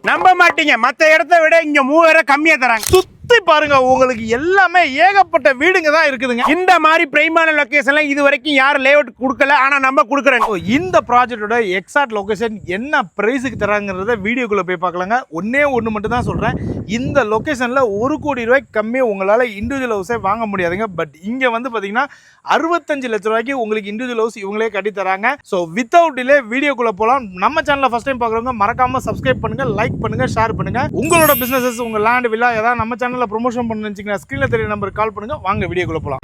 நம்ப மாட்டீங்க, மத்த இடத்த விட இங்க 3000 கம்மியா தராங்க. பாருங்க, உங்களுக்கு எல்லாமே ஏகப்பட்ட வீடுங்க தான் இருக்குதுங்க. இந்த மாதிரி பிரைமான லொகேஷன்ல இது வரைக்கும் யாரும் லேஅவுட் கொடுக்கல, ஆனா நம்ம கொடுக்குறோம். இந்த ப்ராஜெக்டோட எக்ஸாக்ட் லொகேஷன் என்ன பிரைஸுக்கு தராங்கிறத வீடியோக்குள்ள போய் பார்க்கலாங்க. ஒன்று மட்டும் தான் சொல்றேன், இந்த லொகேஷன்ல 1 கோடி ரூபாய்க்கு கம்மி உங்களால இண்டிவிஜுவல் ஹவுஸே வாங்க முடியாதுங்க. பட் இங்க வந்து பாத்தீங்கன்னா 65 லட்சம் ரூபாய்க்கு உங்களுக்கு இண்டிவிஜுவல் ஹவுஸ் இவங்களே கட்டி தராங்க. ஸோ வித்தவுட் டிலே வீடியோக்குள்ள போகலாம். நம்ம சேனலை ஃபர்ஸ்ட் டைம் பார்க்குறவங்க மறக்காம சப்ஸ்கிரைப் பண்ணுங்க, லைக் பண்ணுங்க, ஷேர் பண்ணுங்க. உங்களோட பிசினஸஸ், உங்க லேண்ட், வில்லா ஏதாவது நம்ம சேனல்ல ப்ரொமோஷன் பண்ண நினைச்சீங்கன்னா ஸ்கிரீன்ல தெரிய நம்பருக்கு கால் பண்ணுங்க. வாங்க வீடியோக்குள்ள போலாம்.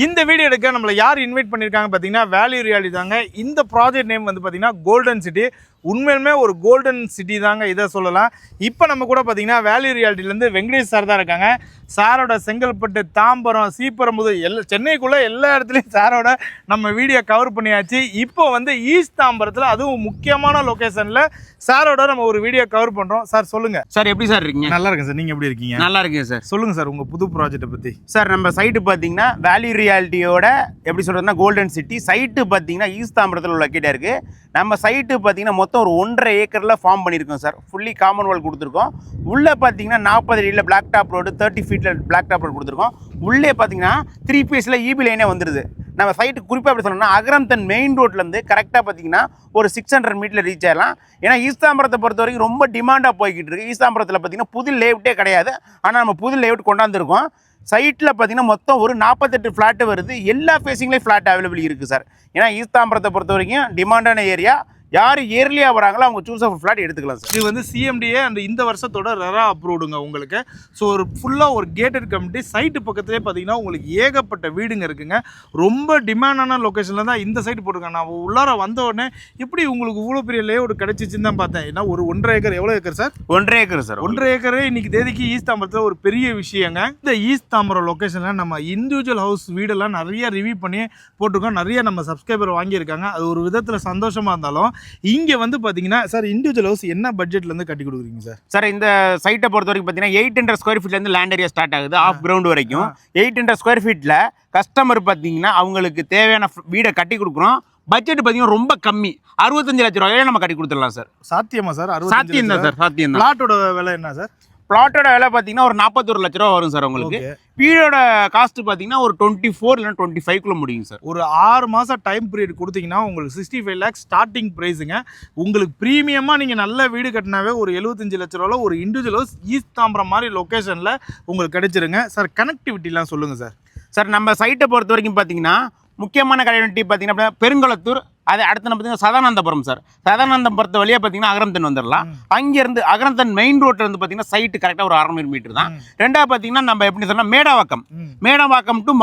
இந்த வீடியோ எடுக்க நம்மள யார் இன்வைட் பண்ணிருக்காங்க பாத்தீங்கன்னா வேல்யூ ரியாலிட்டி தாங்க. இந்த ப்ராஜெக்ட் நேம் வந்து பாத்தீங்கன்னா கோல்டன் சிட்டி. உண்மையிலுமே ஒரு கோல்டன் சிட்டி தாங்க இதை சொல்லலாம். இப்போ நம்ம கூட பார்த்தீங்கன்னா வேல்யூ ரியாலிட்டிலேருந்து வெங்கடேஷ் சார் தான் இருக்காங்க. சாரோட செங்கல்பட்டு, தாம்பரம், சீப்பரம்புதூர் சென்னைக்குள்ளே எல்லா இடத்துலையும் சாரோட நம்ம வீடியோ கவர் பண்ணியாச்சு. இப்போ வந்து ஈஸ்ட் தாம்பரத்தில், அதுவும் முக்கியமான லொக்கேஷனில் சாரோட நம்ம ஒரு வீடியோ கவர் பண்ணுறோம். சார் சொல்லுங்கள். சார் எப்படி சார் இருக்கீங்க? நல்லா இருக்கேன் சார், நீங்கள் எப்படி இருக்கீங்க? நல்லா இருக்கேன் சார். சொல்லுங்கள் சார் உங்கள் புது ப்ராஜெக்ட்டை பற்றி. சார் நம்ம சைட்டு பார்த்தீங்கன்னா வேல்யூ ரியாலிட்டியோட எப்படி சொல்கிறதுனா கோல்டன் சிட்டி சைட்டு பார்த்தீங்கன்னா ஈஸ்ட் தாம்பரத்தில் உள்ள லொக்கேட்டாக இருக்குது. நம்ம சைட்டு பார்த்தீங்கன்னா மொத்தம் ஒரு 1.5 ஏக்கரில் ஃபார்ம் பண்ணியிருக்கோம் சார். ஃபுல்லி காமன் வால் கொடுத்துருக்கோம். உள்ளே பார்த்தீங்கன்னா 40 அடியில் பிளாக் டாப் ரோடு, 30 ஃபீட்டில் பிளாக் டாப் ரோடு கொடுத்துருக்கோம். உள்ளே பார்த்தீங்கன்னா 3 பீஸில் ஈபி லைனே வந்துடுது. நம்ம சைட்டு குறிப்பாக எப்படி சொன்னோம்னா அகரம்தன் மெயின் ரோட்லேருந்து கரெக்டாக பார்த்தீங்கன்னா ஒரு 600 மீட்டரில் ரீச் ஆகலாம். ஏன்னா ஈஸ்தாம்பரத்தை பொறுத்த வரைக்கும் ரொம்ப டிமாண்டாக போய்கிட்டு இருக்குது. ஈஸ்தாம்பரத்தில் பார்த்தீங்கன்னா புது லேஅவுட்டே கிடையாது, ஆனால் நம்ம புது லேஅவுட் கொண்டாந்துருக்கோம். சைட்டில் பார்த்தீங்கன்னா மொத்தம் ஒரு 48 ஃப்ளாட்டு வருது. எல்லா ஃபேஸிங்லேயும் ஃப்ளாட் அவைலபிள் இருக்குது சார். ஏன்னா ஈஸ்தாம்பரத்தை பொறுத்த வரைக்கும் டிமாண்டான ஏரியா. யார் இயர்லியாக வராங்களோ அவங்க சூஸ் ஆஃப் ஃப்ளாட் எடுத்துக்கலாம் சார். இது வந்து சிஎம்டிஏ அண்ட் இந்த வருஷத்தோட ரெரா அப்ரூவ்டுங்க உங்களுக்கு. ஸோ ஒரு ஃபுல்லாக ஒரு கேட்டட் கம்யூனிட்டி. சைட்டு பக்கத்துலேயே பார்த்தீங்கன்னா உங்களுக்கு ஏகப்பட்ட வீடுங்க இருக்குங்க. ரொம்ப டிமாண்டான லொக்கேஷனில் தான் இந்த சைட்டு போட்டிருக்காங்க. நான் உள்ளார வந்த உடனே எப்படி உங்களுக்கு இவ்வளோ பெரிய லேஅவுட் கிடச்சிச்சின்னு தான் பார்த்தேன். ஏன்னா ஒரு 1.5 ஏக்கர். எவ்வளோ acre sir? 1.5 acre sir. 1.5 acre இன்னைக்கு தேதிக்கு ஈஸ்ட் தாம்பரத்தில் ஒரு பெரிய விஷயங்க. இந்த ஈஸ்ட் தாம்பரம் லொக்கேஷனில் நம்ம இண்டிவிஜுவல் ஹவுஸ் வீடெல்லாம் நிறைய ரிவ்யூ பண்ணி போட்டிருக்கோம். நிறைய நம்ம சப்ஸ்கிரைபர் வாங்கியிருக்காங்க. அது ஒரு விதத்தில் சந்தோஷமாக இருந்தாலும் இங்கே வந்து பார்த்தீங்கன்னா சார் இண்டிவிஜுவல் ஹவுஸ் என்ன பட்ஜெட்லேருந்து கட்டி கொடுக்குறீங்க சார்? சார் இந்த சைட்டை பொறுத்த வரைக்கும் பார்த்தீங்கன்னா 800 ஸ்கொயர் ஃபீட்லேருந்து லேண்ட் ஏரியா ஸ்டார்ட் ஆகுது. ஆஃப் கிரவுண்ட் வரைக்கும் 800 ஸ்கொயர் ஃபீட்டில் கஸ்டமர் பார்த்தீங்கன்னா அவங்களுக்கு தேவையான வீடை கட்டி கொடுக்குறோம். பட்ஜெட் பார்த்தீங்கன்னா ரொம்ப கம்மி, 65 லட்சம் ரூபாயிலே நம்ம கட்டி கொடுத்துடலாம் சார். சாத்தியமா சார்? சாத்தியம் தான் சார், சாத்தியம் தான். பிளாட்டோட விலை என்ன சார்? பிளாட்டோட விலை பார்த்தீங்கன்னா ஒரு 41 லட்ச ரூபா வரும் சார் உங்களுக்கு. வீடோட காஸ்ட் பார்த்தீங்கன்னா ஒரு 24 இல்லைன்னா 25 முடியும் சார். ஒரு 6 மாதம் டைம் பீரியட் கொடுத்தீங்கன்னா உங்களுக்கு 65 லேக்ஸ் ஸ்டார்டிங் ப்ரைஸுங்க. உங்களுக்கு ப்ரீமியமாக நீங்கள் நல்ல வீடு கட்டினாவே ஒரு 75 லட்ச ரூபாவில் ஒரு இண்டிவிஜுவல் ஹவுஸ் ஈஸ்ட் தாம்பரம் மாதிரி லொக்கேஷனில் உங்களுக்கு கிடைச்சிருங்க சார். கனெக்டிவிட்டிலாம் சொல்லுங்கள் சார். சார் நம்ம சைட்டை பொறுத்த வரைக்கும் பார்த்தீங்கன்னா முக்கியமான கனெக்டிவிட்டி பார்த்தீங்கன்னா பெருங்குளத்தூர், அது அடுத்து பார்த்தீங்கன்னா சதானந்தபுரம் சார். சதானந்தபுரத்து வழியாக பார்த்தீங்கன்னா அகரம்தன் வந்துடலாம். அங்கேருந்து அகரம்தன் மெயின் ரோட்டில் இருந்து பார்த்தீங்கன்னா சைட்டு கரெக்டாக ஒரு 600 மீட்டர் தான். ரெண்டாவது பார்த்தீங்கன்னா நம்ம எப்படி சொன்னால் மேடவாக்கம் டு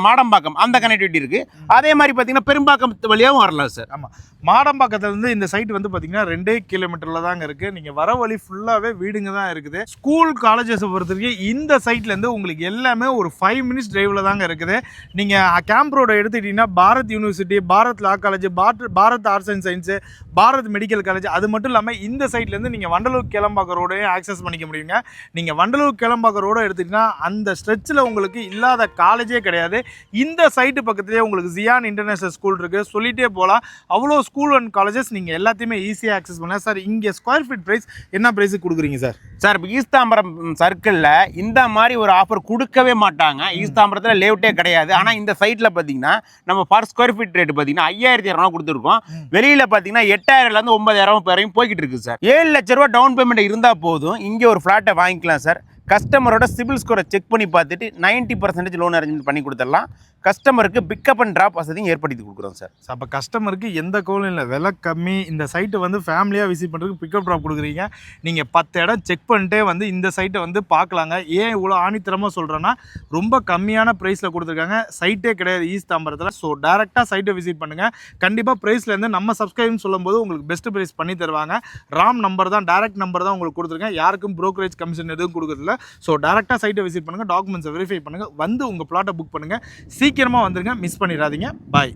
மாடம்பாக்கம் அந்த கனெக்டிவிட்டி இருக்குது. அதே மாதிரி பார்த்தீங்கன்னா பெரும்பாக்கம் வழியாகவும் வரலாம் சார். ஆமாம், மாடம்பாக்கத்துலேருந்து இந்த சைட் வந்து பார்த்தீங்கன்னா 2 கிலோமீட்டரில் தாங்க இருக்குது. நீங்கள் வர வழி ஃபுல்லாகவே வீடுங்க தான் இருக்குது. ஸ்கூல் காலேஜஸை பொறுத்த வரைக்கும் இந்த சைட்லேருந்து உங்களுக்கு எல்லாமே ஒரு 5 மினிட்ஸ் டிரைவில் தாங்க இருக்குது. நீங்கள் கேம்ப் ரோடை எடுத்துக்கிட்டிங்கன்னா Bharat university, Bharat law college, Bharat arts and science, Bharat medical college, அது மட்டும் இல்லாமல் இந்த சைட்லேருந்து நீங்கள் வண்டலூர் கேளம்பாக்கம் ரோடையும் ஆக்சஸ் பண்ணிக்க முடியுங்க. நீங்கள் வண்டலூர் கேளம்பாக்கம் ரோடை எடுத்துக்கிட்டிங்கன்னா அந்த ஸ்ட்ரெச்சில் உங்களுக்கு இல்லாத காலேஜே கிடையாது. இந்த சைட்டு பக்கத்துலேயே உங்களுக்கு ஜியான் இன்டர்நேஷனல் ஸ்கூல் இருக்குது, சொல்லிகிட்டே போகலாம். அவ்வளோ ஸ்கூல் அண்ட் காலேஜஸ் நீங்கள் எல்லாத்தையுமே ஈஸியாக ஆக்சஸ் பண்ணலாம் சார். இங்கே ஸ்கொயர் ஃபீட் ப்ரைஸ் என்ன ப்ரைஸுக்கு கொடுக்குறீங்க சார்? சார் இப்போ ஈஸ்ட் தாம்பரம் சர்க்கிளில் இந்த மாதிரி ஒரு ஆஃபர் கொடுக்கவே மாட்டாங்க. ஈஸ்ட் தாம்பரத்தில் லேஅவுட்டே கிடையாது. ஆனால் இந்த சைட்டில் பார்த்தீங்கன்னா நம்ம பர் ஸ்கொயர் ஃபீட் ரேட் பார்த்தீங்கன்னா 5200 கொடுத்துருக்கோம். வெளியில் பார்த்தீங்கன்னா 8000லேருந்து 9000 வரையும் போய்கிட்டு இருக்குது சார். 7 லட்ச ரூபா டவுன் பேமெண்ட் இருந்தால் போதும் இங்கே ஒரு ஃப்ளாட்டை வாங்கிக்கலாம் சார். கஸ்டமரோட சிபில் ஸ்கோரை செக் பண்ணி பார்த்துட்டு 90% லோன் அரேஞ்ச்மெண்ட் பண்ணி கொடுத்துடலாம். கஸ்டமருக்கு பிக்கப் அண்ட் ட்ராப் வசதியும் ஏற்படுத்தி கொடுக்குறோம் சார். அப்போ கஸ்டமருக்கு எந்த கோலும் இல்லை, விலை கம்மி. இந்த சைட்டை வந்து ஃபேமிலியாக விசிட் பண்ணுறதுக்கு பிக்கப் ட்ராப் கொடுக்குறீங்க. நீங்கள் 10 இடம் செக் பண்ணிட்டே வந்து இந்த சைட்டை வந்து பார்க்கலாங்க. ஏன் இவ்வளோ ஆணித்தரமாக சொல்கிறேன்னா ரொம்ப கம்மியான ப்ரைஸில் கொடுத்துருக்காங்க. சைட்டே கிடையாது ஈஸ்ட் தாம்பரத்தில். ஸோ டேரெக்டாக சைட்டை விசிட் பண்ணுங்கள். கண்டிப்பாக ப்ரைஸ்லேருந்து நம்ம சப்ஸ்கிரைப்னு சொல்லும்போது உங்களுக்கு பெஸ்ட் ப்ரைஸ் பண்ணி தருவாங்க. ராம் நம்பர் தான், டேரக்ட் நம்பர் தான் உங்களுக்கு கொடுத்துருக்கேன். யாருக்கும் ப்ரோக்கரேஜ் கமிஷன் எதுவும் கொடுக்குறதில்ல. ஸோ டேரெக்டாக சைட்டை விசிட் பண்ணுங்கள், டாக்குமெண்ட்ஸை வெரிஃபை பண்ணுங்கள், வந்து உங்கள் பிளாட்டை புக் பண்ணுங்கள். சீக்கிரமாக வந்துருங்க, மிஸ் பண்ணிடாதீங்க. பாய்.